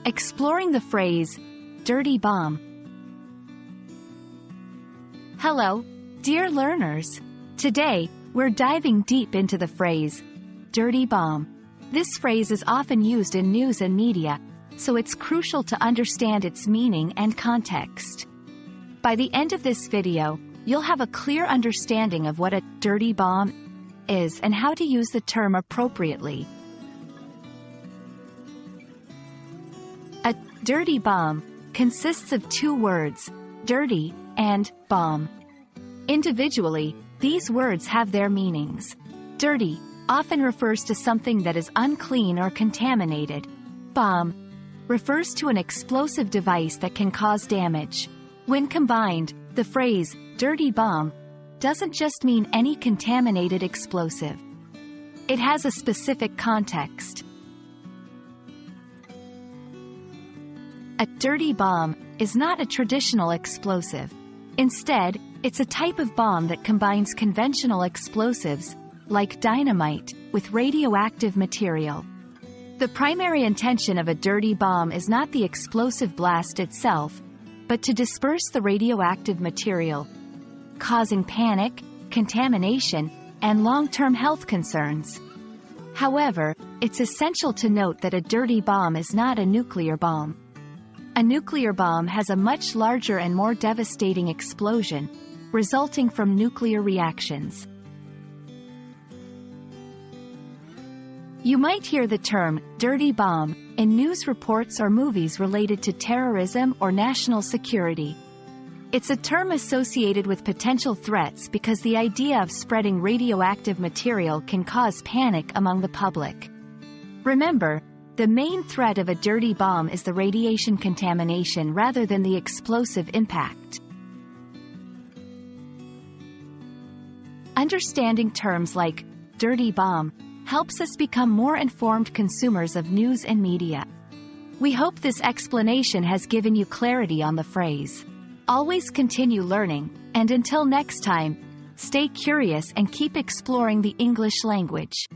Exploring the phrase, dirty bomb. Hello, dear learners. Today, we're diving deep into the phrase, dirty bomb. This phrase is often used in news and media, so it's crucial to understand its meaning and context. By the end of this video, you'll have a clear understanding of what a dirty bomb is and how to use the term appropriately. A dirty bomb consists of two words, dirty and bomb. Individually, these words have their meanings. Dirty often refers to something that is unclean or contaminated. Bomb refers to an explosive device that can cause damage. When combined, the phrase, dirty bomb, doesn't just mean any contaminated explosive. It has a specific context. A dirty bomb is not a traditional explosive. Instead, it's a type of bomb that combines conventional explosives, like dynamite, with radioactive material. The primary intention of a dirty bomb is not the explosive blast itself, but to disperse the radioactive material, causing panic, contamination, and long-term health concerns. However, it's essential to note that a dirty bomb is not a nuclear bomb. A nuclear bomb has a much larger and more devastating explosion, resulting from nuclear reactions. You might hear the term, dirty bomb, in news reports or movies related to terrorism or national security. It's a term associated with potential threats because the idea of spreading radioactive material can cause panic among the public. Remember, the main threat of a dirty bomb is the radiation contamination rather than the explosive impact. Understanding terms like dirty bomb helps us become more informed consumers of news and media. We hope this explanation has given you clarity on the phrase. Always continue learning, and until next time, stay curious and keep exploring the English language.